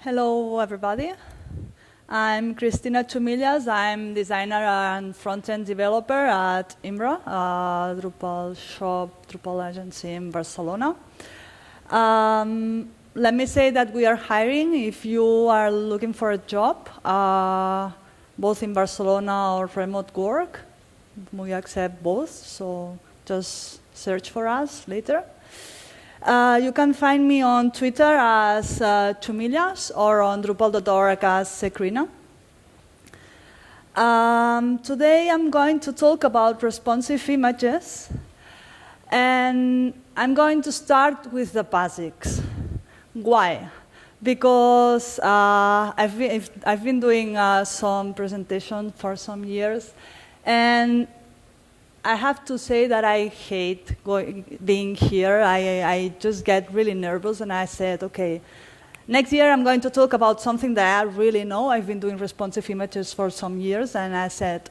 Hello, everybody. I'm Cristina Chumillas. I'm designer and front-end developer at Imbra, a Drupal shop, Drupal agency in Barcelona. Let me say that we are hiring if you are looking for a job, both in Barcelona or remote work. We accept both, so just search for us later. You can find me on Twitter as Chumillas or on Drupal.org as Cristina. Today I'm going to talk about responsive images, and I'm going to start with the basics. Why? Because I've been doing some presentations for some years, and I have to say that I hate being here. I just get really nervous, and I said, okay, next year I'm going to talk about something that I really know. I've been doing responsive images for some years, and I said,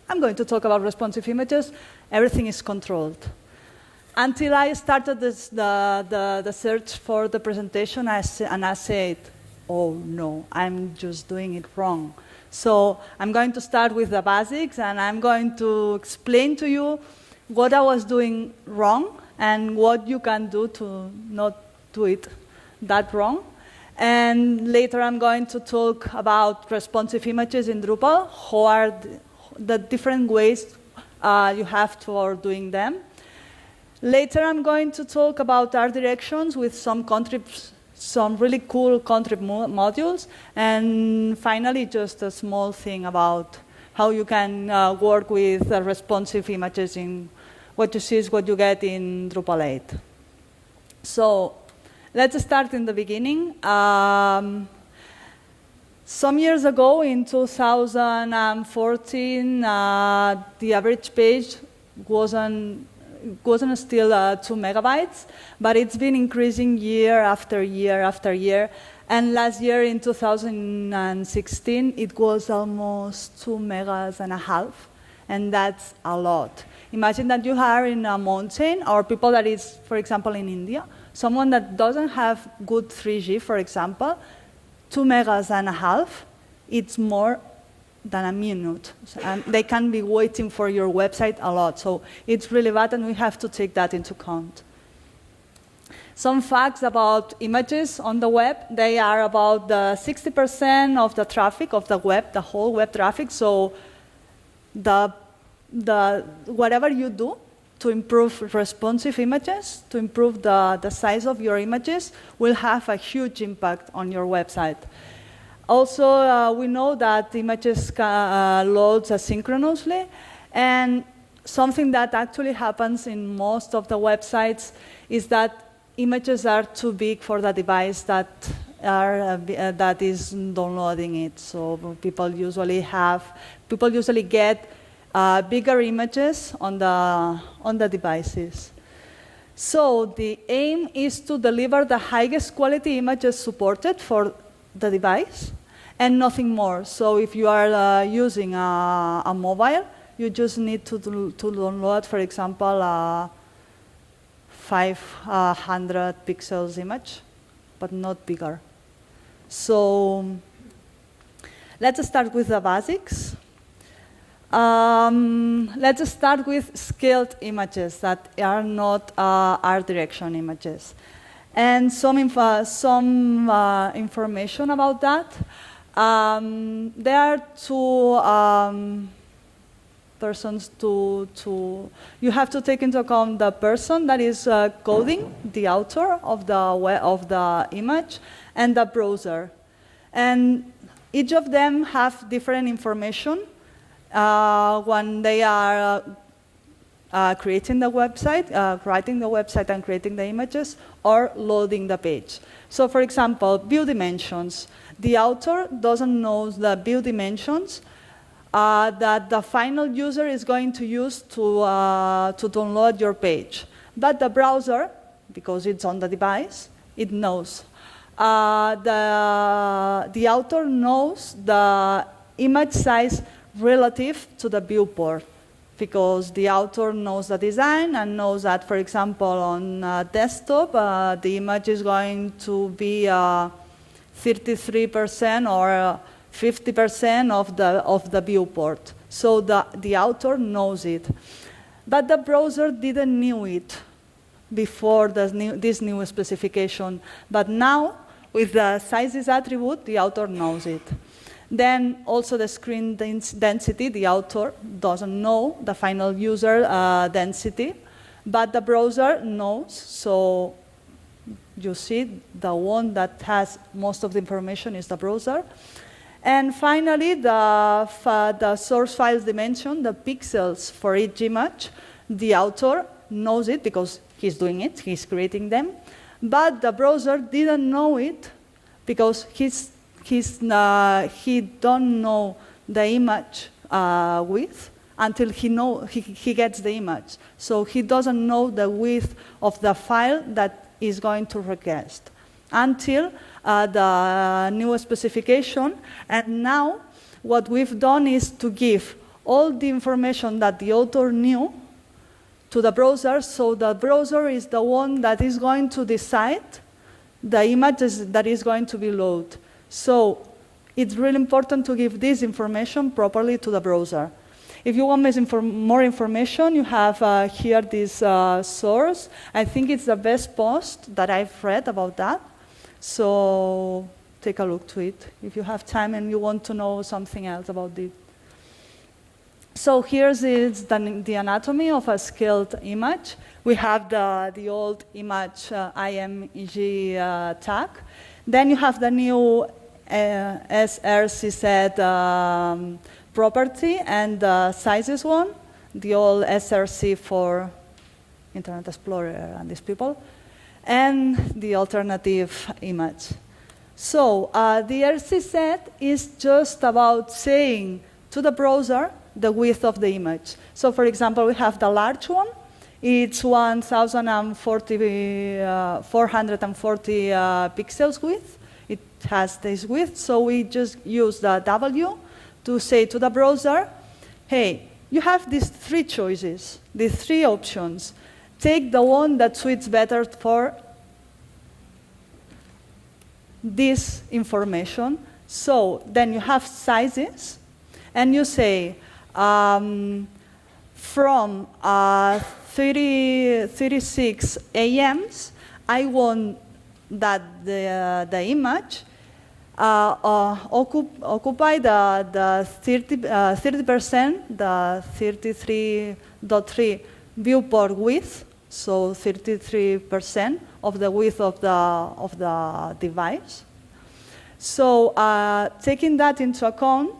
I'm going to talk about responsive images. Everything is controlled. Until I started the search for the presentation, and I said, oh no, I'm just doing it wrong. So I'm going to start with the basics, and I'm going to explain to you what I was doing wrong and what you can do to not do it that wrong. And later I'm going to talk about responsive images in Drupal, how are the different ways you have for doing them. Later I'm going to talk about art directions with some really cool contrib modules, and finally just a small thing about how you can work with responsive images in what you see is what you get in Drupal 8. So let's start in the beginning. Some years ago, in 2014, the average page wasn't still 2 megabytes, but it's been increasing year after year after year. And last year, in 2016, it was almost 2 megas and a half, and that's a lot. Imagine that you are in a mountain, or people that is, for example, in India, someone that doesn't have good 3G, for example, 2 megas and a half, it's more than a minute. And they can be waiting for your website a lot. So it's really bad, and we have to take that into account. Some facts about images on the web. They are about 60% of the traffic of the web, the whole web traffic. So whatever you do to improve responsive images, to improve the size of your images, will have a huge impact on your website. Also, we know that images load asynchronously, and something that actually happens in most of the websites is that images are too big for the device that is downloading it. So people usually get bigger images on the devices. So the aim is to deliver the highest quality images supported for the device, and nothing more. So if you are using a mobile, you just need to download, for example, a 500 pixels image, but not bigger. So let's start with the basics. Let's start with scaled images that are not art direction images. And some information about that. There are two persons you have to take into account: the person that is coding, the author of the image, and the browser. And each of them have different information when they are creating the website, writing the website and creating the images, or loading the page. So for example, view dimensions. The author doesn't know the view dimensions that the final user is going to use to download your page. But the browser, because it's on the device, it knows. The author knows the image size relative to the viewport, because the author knows the design and knows that, for example, on desktop, the image is going to be 33% or 50% of the viewport. So the author knows it. But the browser didn't know it before this new specification. But now, with the sizes attribute, the author knows it. Then also the screen density, the author doesn't know the final user density, but the browser knows. So you see the one that has most of the information is the browser. And finally, the source file's dimension, the pixels for each image, the author knows it because he's doing it, he's creating them. But the browser didn't know it because he don't know the image width until he gets the image. So he doesn't know the width of the file that is going to request until the new specification. And now what we've done is to give all the information that the author knew to the browser, so the browser is the one that is going to decide the images that is going to be loaded. So it's really important to give this information properly to the browser. If you want more information, you have here this source. I think it's the best post that I've read about that. So take a look to it if you have time and you want to know something else about it. So here's the anatomy of a scaled image. We have the old image IMG tag. Then you have the new SRCZ property and the sizes one, the old SRC for Internet Explorer and these people, and the alternative image. So the RCZ is just about saying to the browser the width of the image. So for example, we have the large one. It's 440 pixels width. It has this width, so we just use the W to say to the browser, hey, you have these three choices, these three options. Take the one that suits better for this information. So then you have sizes, and you say, from 36 AMs, I want that the image occupy the 30%, the 33.3 viewport width, so 33% of the width of the device. So taking that into account,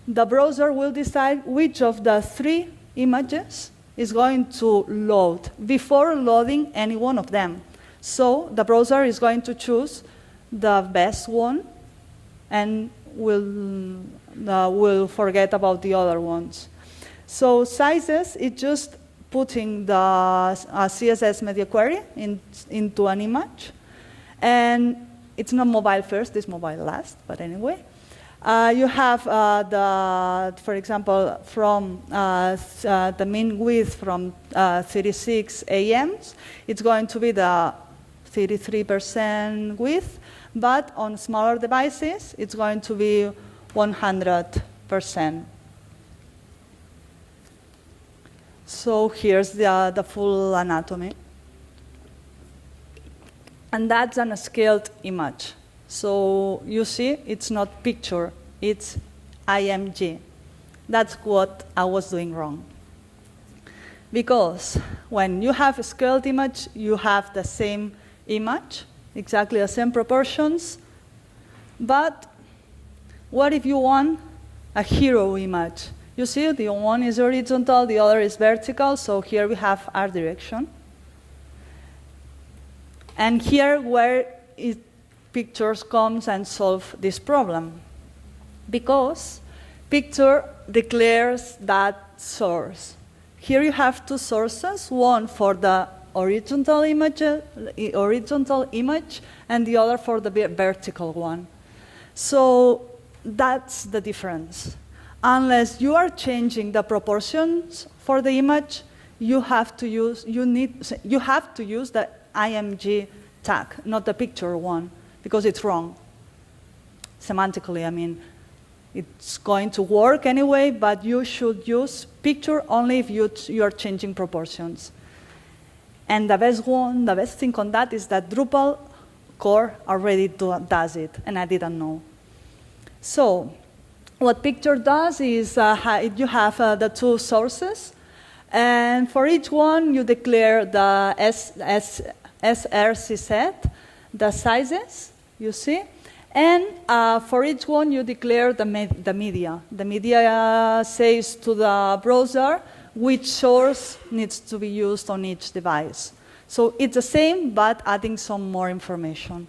the browser will decide which of the three images is going to load before loading any one of them. So the browser is going to choose the best one and will forget about the other ones. So sizes, it's just putting the CSS media query into an image. And it's not mobile first, it's mobile last, but anyway. You have, for example, from the mean width from 36 AMs, it's going to be the 33% width, but on smaller devices, it's going to be 100%. So here's the full anatomy. And that's a scaled image. So you see, it's not picture, it's IMG. That's what I was doing wrong. Because when you have a scaled image, you have the same image, exactly the same proportions. But what if you want a hero image? You see, the one is horizontal, the other is vertical, so here we have art direction. And here where pictures comes and solve this problem. Because picture declares that source. Here you have two sources, one for the horizontal image and the other for the vertical one. So that's the difference. Unless you are changing the proportions for the image, you have to use the IMG tag, not the picture one, because it's wrong. semantically. I mean, it's going to work anyway, but you should use picture only if you're changing proportions. And the best thing on that is that Drupal core already does it, and I didn't know. So what picture does is you have the two sources, and for each one you declare the src set, the sizes, you see, and for each one you declare the media. The media says to the browser which source needs to be used on each device. So it's the same, but adding some more information.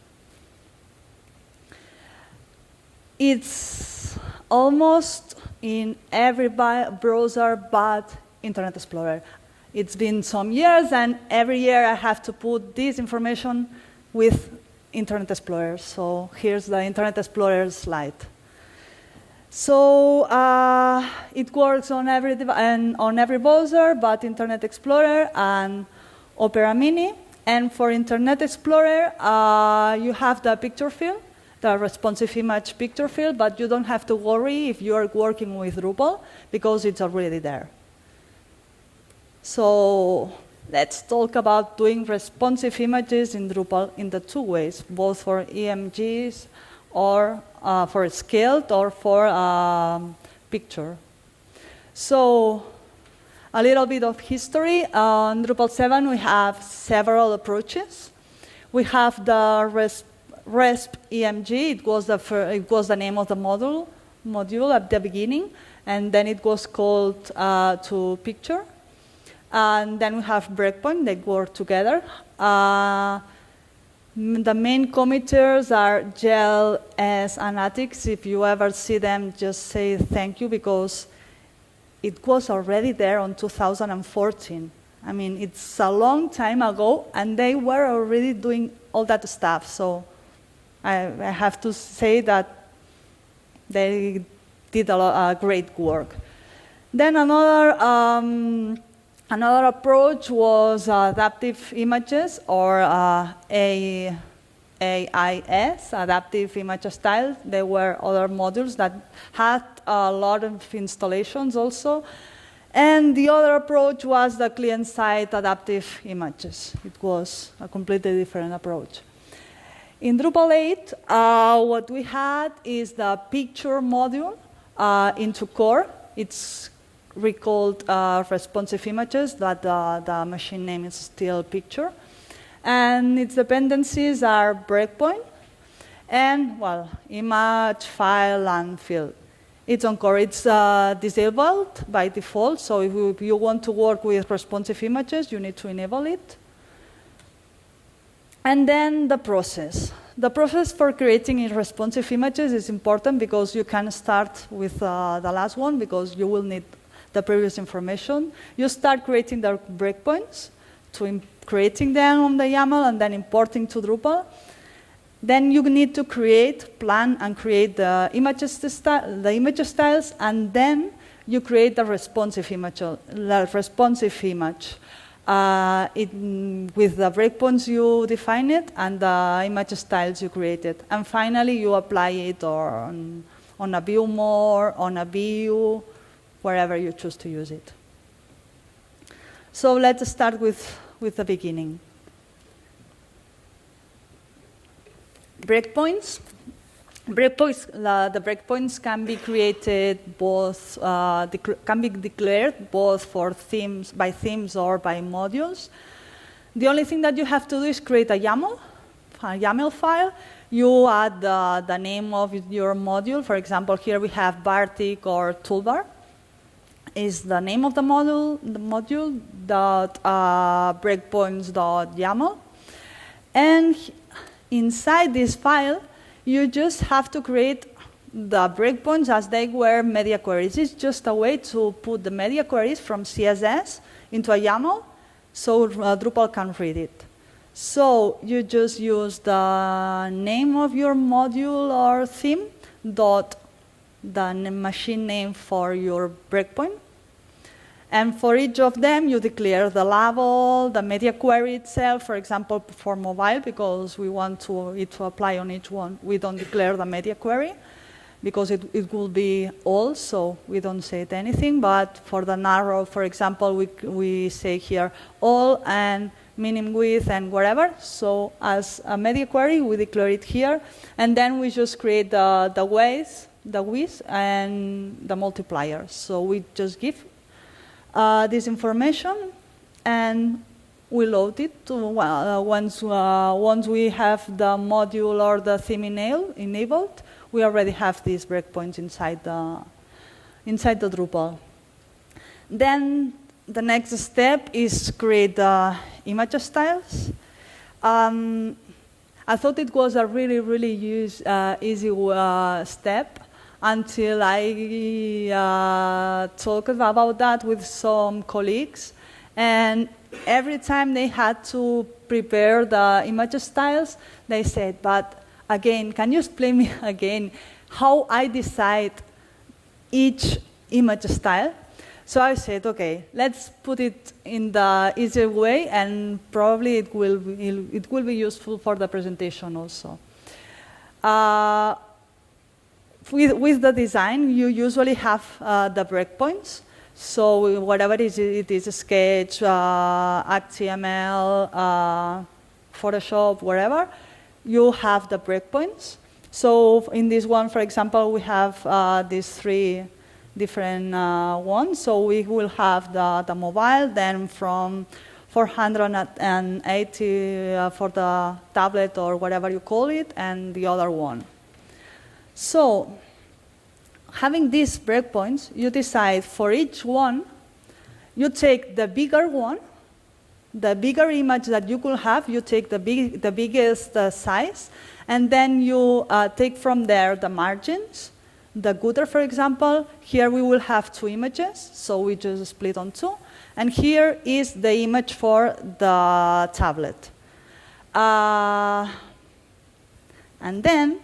It's almost in every browser but Internet Explorer. It's been some years, and every year I have to put this information with Internet Explorer. So here's the Internet Explorer slide. So it works on every browser, but Internet Explorer and Opera Mini. And for Internet Explorer, you have the picture field, the responsive image picture field, but you don't have to worry if you are working with Drupal, because it's already there. So let's talk about doing responsive images in Drupal in the two ways, both for EMGs or for scaled or for picture. So a little bit of history. On Drupal 7, we have several approaches. We have the RESP EMG. It was the name of the module at the beginning, and then it was called to picture. And then we have breakpoint. They work together. The main committers are Gel, S, and Atix. If you ever see them, just say thank you, because it was already there on 2014. I mean, it's a long time ago, and they were already doing all that stuff. So I have to say that they did a great work. Then another approach was adaptive images, or AIS, adaptive image style. There were other modules that had a lot of installations also. And the other approach was the client-side adaptive images. It was a completely different approach. In Drupal 8, what we had is the picture module into core. It's recalled responsive images, but the machine name is still picture. And its dependencies are breakpoint and, well, image, file, and field. It's on core. It's disabled by default, so if you want to work with responsive images, you need to enable it. And then the process. The process for creating responsive images is important, because you can start with the last one, because you will need the previous information. You start creating the breakpoints, creating them on the YAML, and then importing to Drupal. Then you need to plan and create the image styles, and then you create the responsive image. With the breakpoints you define it, and the image styles you created. And finally, you apply it on a view more, on a view, wherever you choose to use it. So let's start with the beginning. Breakpoints. The breakpoints can be created both, can be declared both for themes or by modules. The only thing that you have to do is create a YAML file. You add the name of your module. For example, here we have Bartik or toolbar. Is the name of the module breakpoints.yaml. And inside this file, you just have to create the breakpoints as they were media queries. It's just a way to put the media queries from CSS into a YAML so Drupal can read it. So you just use the name of your module or theme dot the machine name for your breakpoint. And for each of them, you declare the label, the media query itself, for example, for mobile, because we want it to apply on each one. We don't declare the media query, because it will be all, so we don't say anything. But for the narrow, for example, we say here all and minimum width and whatever. So as a media query, we declare it here. And then we just create the width and the multiplier. So we just give this information, and we load it to, once we have the module or the theme enabled, we already have these breakpoints inside the Drupal. Then the next step is create the image styles. I thought it was a really, really easy step until I talked about that with some colleagues. And every time they had to prepare the image styles, they said, but again, can you explain me again how I decide each image style? So I said, okay, let's put it in the easier way, and probably it will be useful for the presentation also. With the design, you usually have the breakpoints. So whatever it is a Sketch, HTML, Photoshop, whatever, you have the breakpoints. So in this one, for example, we have these 3 different ones. So we will have the mobile, then from 480 for the tablet or whatever you call it, and the other one. So, having these breakpoints, you decide for each one, you take the bigger one, the bigger image that you could have, you take the biggest size, and then you take from there the margins. The gutter, for example, here we will have 2 images, so we just split on 2. And here is the image for the tablet. And then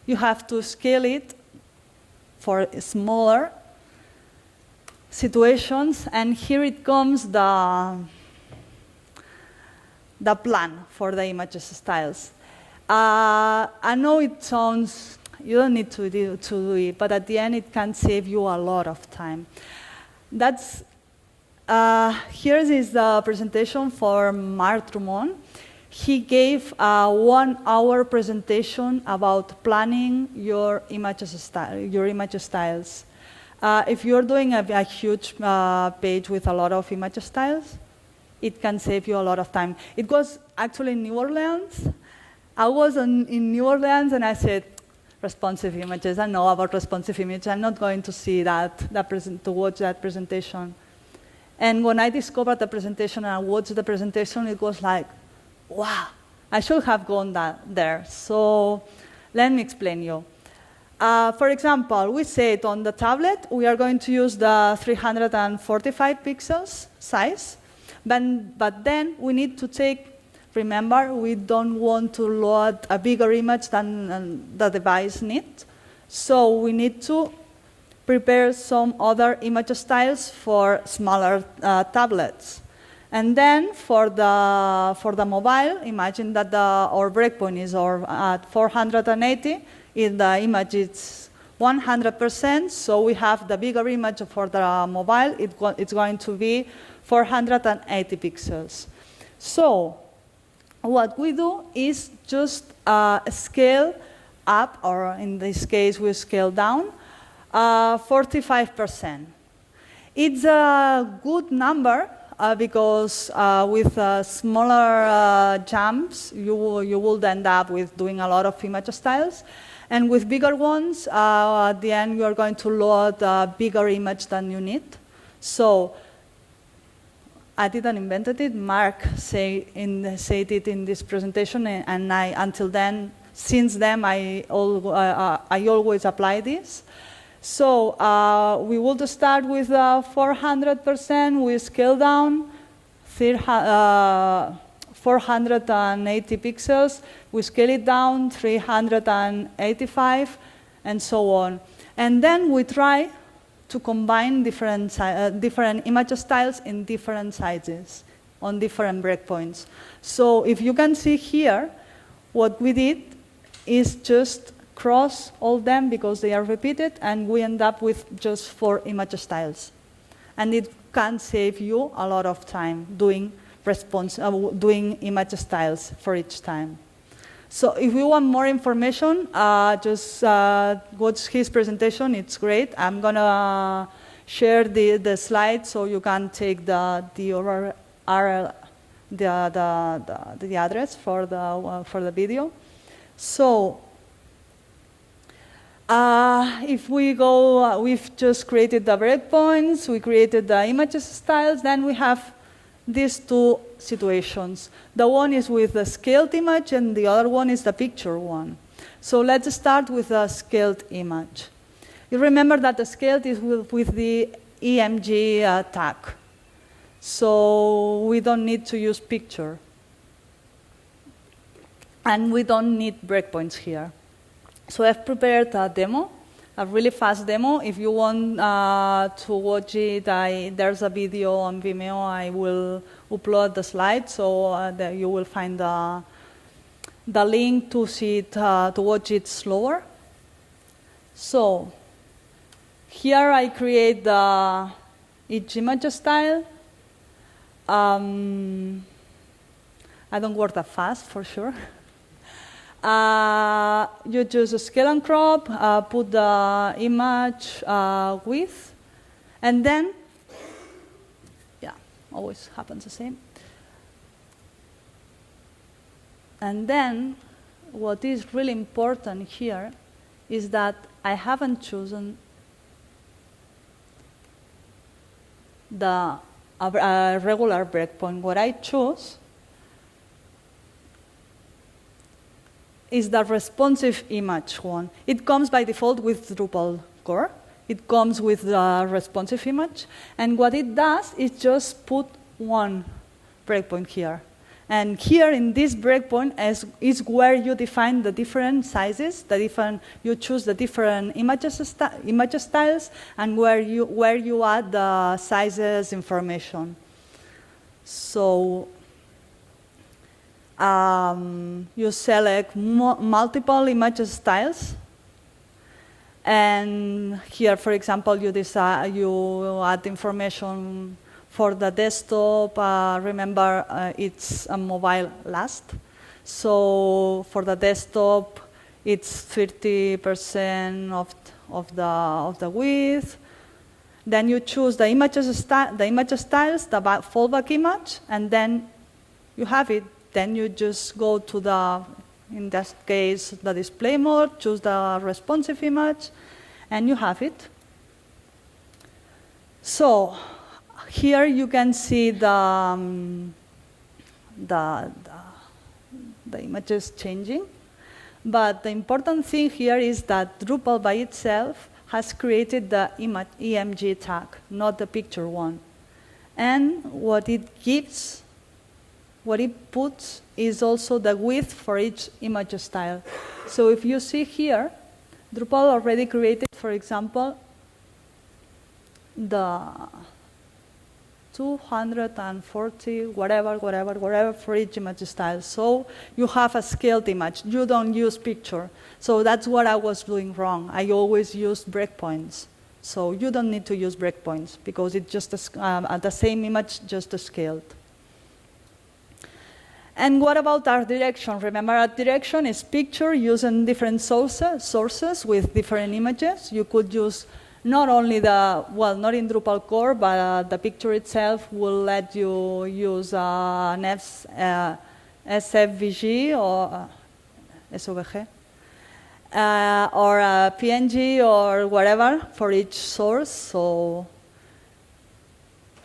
you have to scale it for smaller situations, and here it comes the plan for the images styles. I know it sounds, you don't need to do it, but at the end it can save you a lot of time. Here is the presentation for Mark Drummond. He gave a 1-hour presentation about planning your image styles. If you're doing a huge page with a lot of image styles, it can save you a lot of time. It was actually in New Orleans. I was in New Orleans, and I said, responsive images. I know about responsive images. I'm not going to see to watch that presentation. And when I discovered the presentation and I watched the presentation, it was like, wow, I should have gone there. So let me explain you. For example, we said on the tablet, we are going to use the 345 pixels size. But then we need to remember, we don't want to load a bigger image than the device needs. So we need to prepare some other image styles for smaller tablets. And then for the mobile, imagine that our breakpoint is at 480. If the image is 100%, so we have the bigger image for the mobile. It's going to be 480 pixels. So what we do is just scale up, or in this case, we scale down 45%. It's a good number. Because with smaller jumps, you will end up with doing a lot of image styles. And with bigger ones, at the end, you are going to load a bigger image than you need. So I didn't invent it. Mark said it in this presentation, and since then, I always apply this. So we will start with 400%. We scale down 480 pixels. We scale it down 385, and so on. And then we try to combine different image styles in different sizes on different breakpoints. So if you can see here, what we did is just cross all them because they are repeated, and we end up with just 4 image styles. And it can save you a lot of time doing image styles for each time. So if you want more information, just watch his presentation. It's great. I'm going to share the slides so you can take the address for the video. So if we go, we've just created the breakpoints, we created the images styles, then we have these 2 situations. The one is with the scaled image, and the other one is the picture one. So let's start with the scaled image. You remember that the scaled is with the EMG tag. So we don't need to use picture. And we don't need breakpoints here. So I've prepared a demo, a really fast demo. If you want to watch it, there's a video on Vimeo. I will upload the slides, so that you will find the link to see it, to watch it slower. So here I create each image style. I don't work that fast, for sure. You choose a scale and crop, put the image width, and then, yeah, always happens the same. And then, what is really important here is that I haven't chosen the regular breakpoint. What I choose is the responsive image one. It comes by default with Drupal core. It comes with the responsive image. And what it does is just put 1 breakpoint here. And here in this breakpoint is where you define the different sizes, you choose the different image styles, and where you add the sizes information. So you select multiple image styles, and here, for example, you add information for the desktop. Remember, it's a mobile last, so for the desktop, it's 30% of the width. Then you choose the image styles, the fallback image, and then you have it. Then you just go to in this case, the display mode, choose the responsive image, and you have it. So here you can see the images changing. But the important thing here is that Drupal by itself has created the EMG tag, not the picture one. And what it puts is also the width for each image style. So if you see here, Drupal already created, for example, the 240, whatever for each image style. So you have a scaled image. You don't use picture. So that's what I was doing wrong. I always used breakpoints. So you don't need to use breakpoints because it's just the same image, just scaled. And what about art direction? Remember, art direction is picture using different sources with different images. You could use not only not in Drupal core, but the picture itself will let you use an SVG or SVG, or a PNG or whatever for each source. So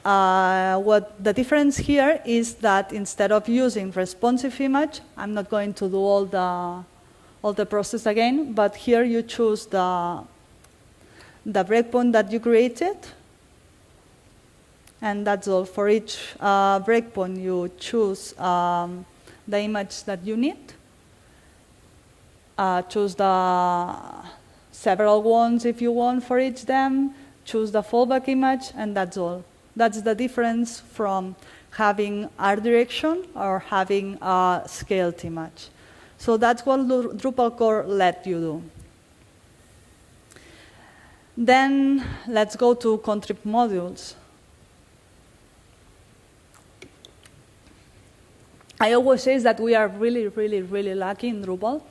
what the difference here is that instead of using responsive image, I'm not going to do all the process again, but here you choose the breakpoint that you created, and that's all. For each breakpoint, you choose the image that you need. Choose the several ones if you want for each them. choose the fallback image, and that's all. That's the difference from having art direction or having a scaled image. So that's what Drupal core let you do. Then let's go to contrib modules. I always say that we are really, really, really lucky in Drupal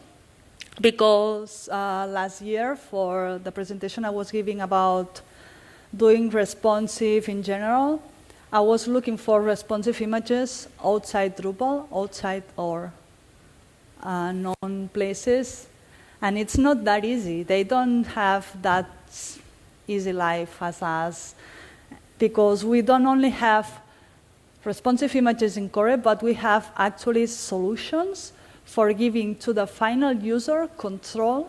because last year for the presentation I was giving about doing responsive in general, I was looking for responsive images outside Drupal, outside our known places, and it's not that easy. They don't have that easy life as us because we don't only have responsive images in Core, but we have actually solutions for giving to the final user control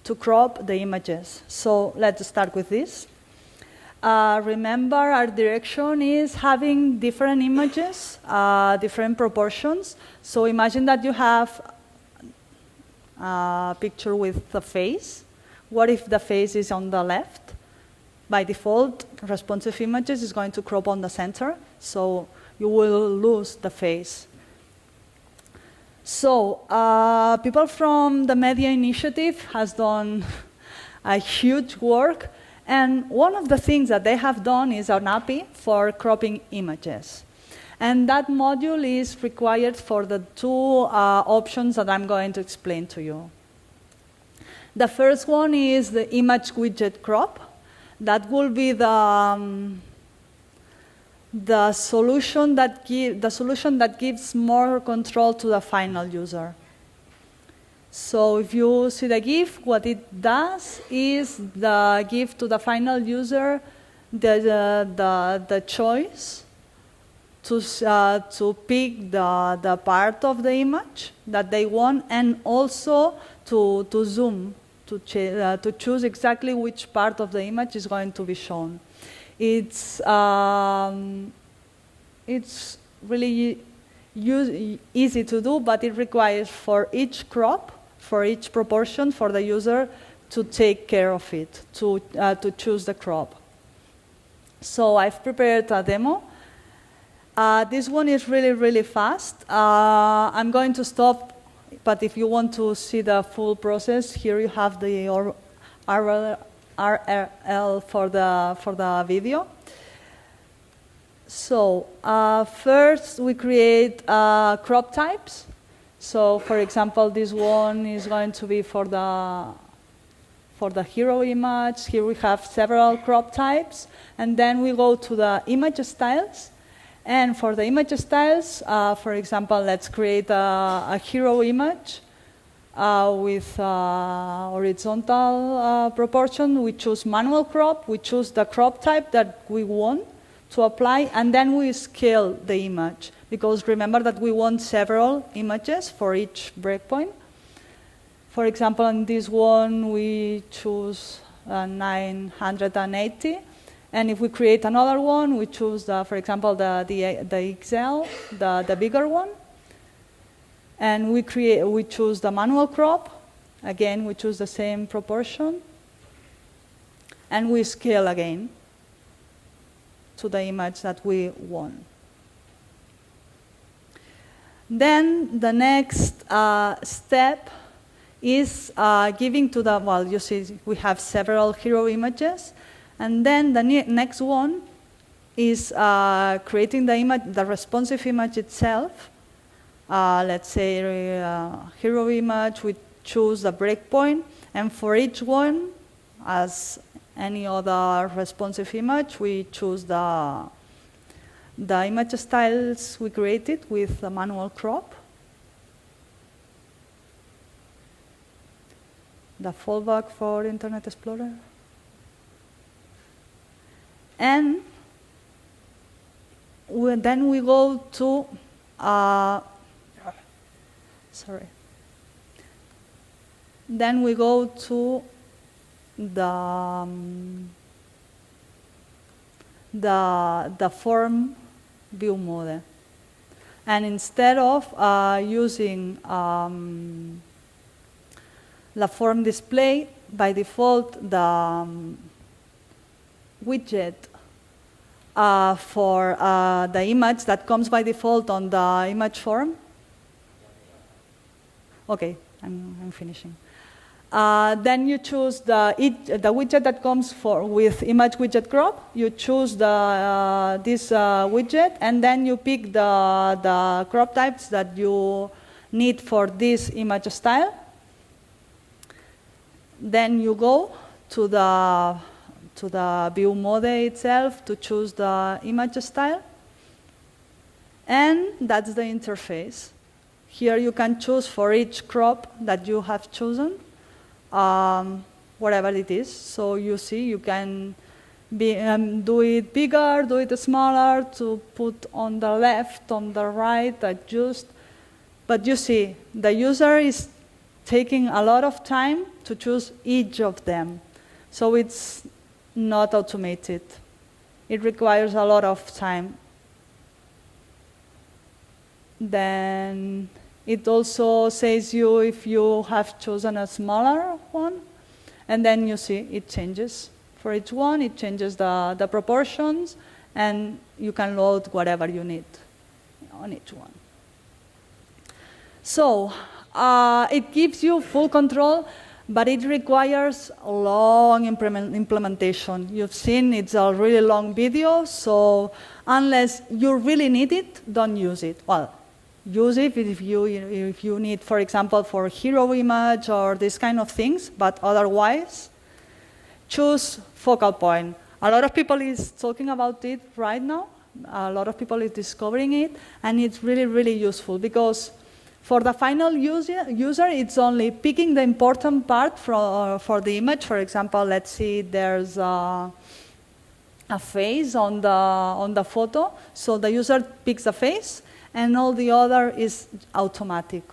to crop the images. So let's start with this. Remember, our direction is having different images, different proportions. So imagine that you have a picture with the face. What if the face is on the left? By default, responsive images is going to crop on the center, so you will lose the face. So people from the Media Initiative has done a huge work, and one of the things that they have done is an API for cropping images. And that module is required for the two options that I'm going to explain to you. The first one is the image widget crop. That will be the solution that gives more control to the final user. So if you see the GIF, what it does is give to the final user the choice to pick the part of the image that they want, and also to zoom, to choose exactly which part of the image is going to be shown. It's really easy to do, but it requires for each crop, for each proportion, for the user to take care of it, to choose the crop. So I've prepared a demo. This one is really, really fast. I'm going to stop, but if you want to see the full process, here you have the URL for the video. So first we create crop types. So for example, this one is going to be for the hero image. Here we have several crop types, and then we go to the image styles. And for the image styles, for example, let's create a hero image with horizontal proportion. We choose manual crop. We choose the crop type that we want to apply, and then we scale the image. Because remember that we want several images for each breakpoint. For example, in this one, we choose 980. And if we create another one, we choose, for example, the XL, the bigger one. And we choose the manual crop. Again, we choose the same proportion. And we scale again to the image that we want. Then the next step is giving to the, well, you see we have several hero images. And then the next one is creating the image, the responsive image itself. Let's say hero image, we choose the breakpoint. And for each one, as any other responsive image, we choose the image styles we created with the manual crop. The fallback for Internet Explorer. And then we go to, Then we go to the form view mode. And instead of using the form display, by default, widget for the image that comes by default on the image form? OK, I'm finishing. Then you choose the widget that comes with image widget crop. You choose this widget, and then you pick the crop types that you need for this image style. Then you go to the view mode itself to choose the image style. And that's the interface. Here you can choose for each crop that you have chosen, whatever it is. So you see, you can do it bigger, do it smaller, to put on the left, on the right, adjust. But you see, the user is taking a lot of time to choose each of them. So it's not automated. It requires a lot of time. Then it also says you if you have chosen a smaller one. And then you see it changes. For each one, it changes the proportions, and you can load whatever you need on each one. So it gives you full control, but it requires a long implementation. You've seen it's a really long video, so unless you really need it, don't use it. Well, use it if you need, for example, for hero image or these kind of things, but otherwise, choose focal point. A lot of people is talking about it right now. A lot of people is discovering it, and it's really, really useful because for the final user, it's only picking the important part for the image. For example, let's see there's a face on the photo. So the user picks a face, and all the other is automatic.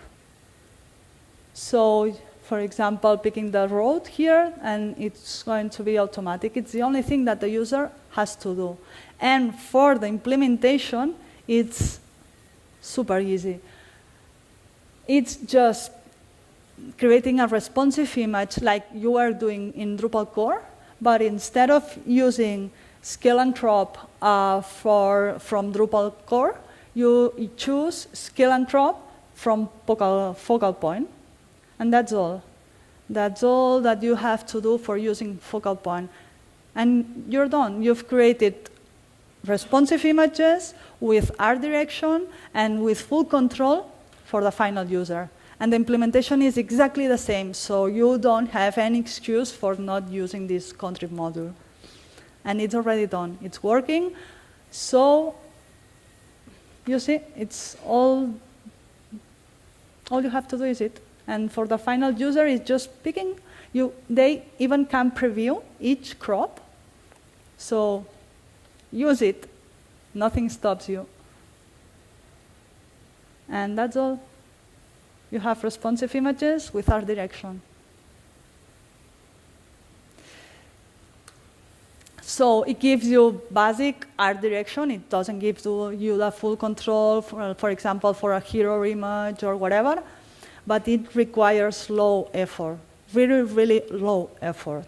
So, for example, picking the road here, and it's going to be automatic. It's the only thing that the user has to do. And for the implementation, it's super easy. It's just creating a responsive image like you are doing in Drupal core, but instead of using scale and crop from Drupal core, you choose scale and crop from focal point. And that's all. That's all that you have to do for using focal point. And you're done. You've created responsive images with art direction and with full control for the final user. And the implementation is exactly the same, so you don't have any excuse for not using this contrib module. And it's already done. It's working. So you see, it's all you have to do is it. And for the final user, it's just picking. They even can preview each crop. So use it. Nothing stops you. And that's all. You have responsive images with art direction. So it gives you basic art direction. It doesn't give you the full control, for example, for a hero image or whatever. But it requires low effort, really, really low effort.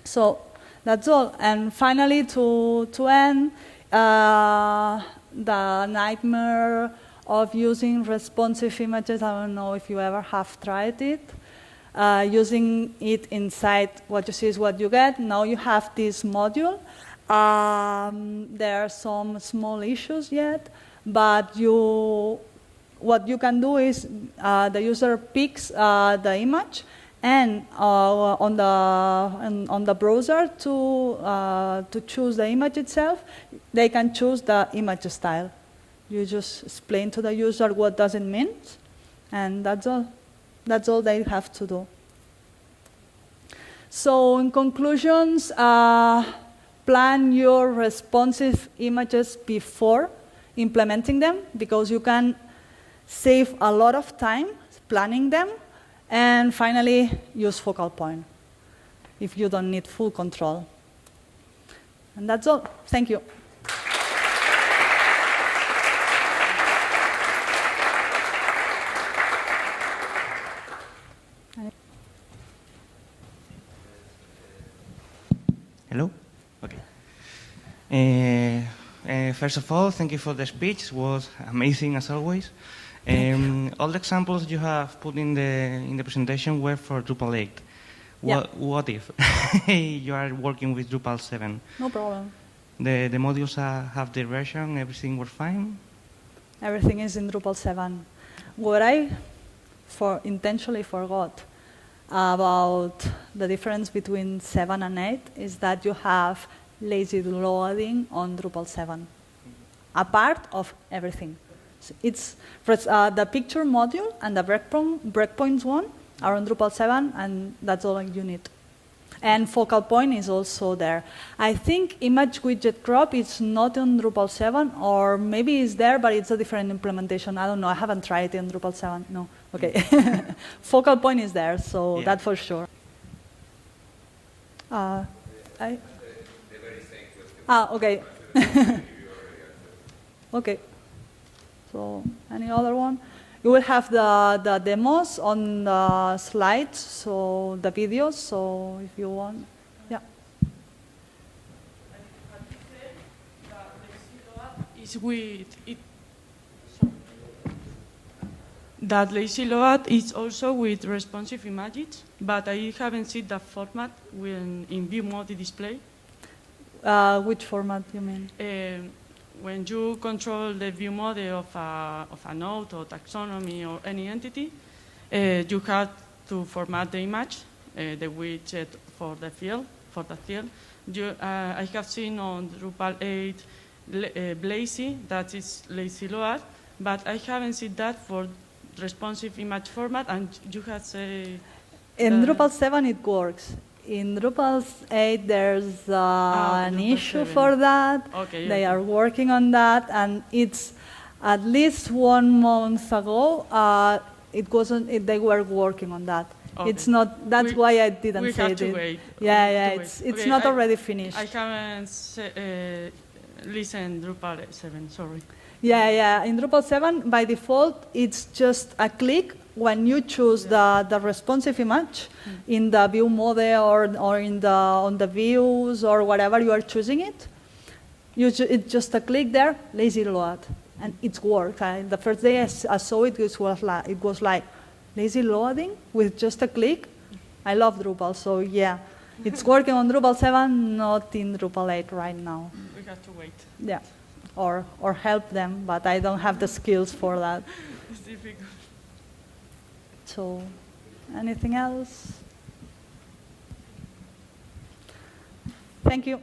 So that's all. And finally, to end, the nightmare of using responsive images. I don't know if you ever have tried it. Using it inside, what you see is what you get. Now you have this module. There are some small issues yet, but what you can do is the user picks the image, and on the browser to choose the image itself, they can choose the image style. You just explain to the user what does it mean, and that's all. That's all they have to do. So in conclusions, plan your responsive images before implementing them, because you can save a lot of time planning them. And finally, use focal point if you don't need full control. And that's all. Thank you. Hello? First of all, thank you for the speech. It was amazing as always. All the examples you have put in the presentation were for Drupal 8. What if you are working with Drupal 7? No problem. The modules have the version, everything was fine? Everything is in Drupal 7. What I intentionally forgot about the difference between 7 and 8 is that you have lazy loading on Drupal 7, a part of everything. So it's the picture module and the breakpoints one are on Drupal 7, and that's all you need. And focal point is also there. I think image widget crop is not on Drupal 7, or maybe it's there, but it's a different implementation. I don't know. I haven't tried it in Drupal 7. No. Okay. Focal point is there, so that for sure. Okay. Okay. So any other one? You will have the demos on the slides, so the videos, so if you want, yeah. Is with it. That lazy load is also with responsive images, but I haven't seen the format when in view mode display. Which format you mean? When you control the view mode of a node or taxonomy or any entity, you have to format the image, the widget for the field. I have seen on Drupal 8 lazy, that is lazy load, but I haven't seen that for responsive image format, and you have say... In Drupal 7 it works. In Drupal 8 there's an issue for that. Okay, they are working on that, and it's at least 1 month ago they were working on that. Okay. It's not, that's why I didn't say it. Wait. It's okay, not already finished. I haven't listened Drupal 7, sorry. In Drupal 7 by default it's just a click when you choose the responsive image in the view mode or on the views or whatever you are choosing it. It's just a click there, lazy load, and it's worked. The first day I saw it, it was like lazy loading with just a click. I love Drupal, so yeah, it's working on Drupal 7, not in Drupal 8 right now. We have to wait. Yeah, or help them, but I don't have the skills for that. It's difficult. So, anything else? Thank you.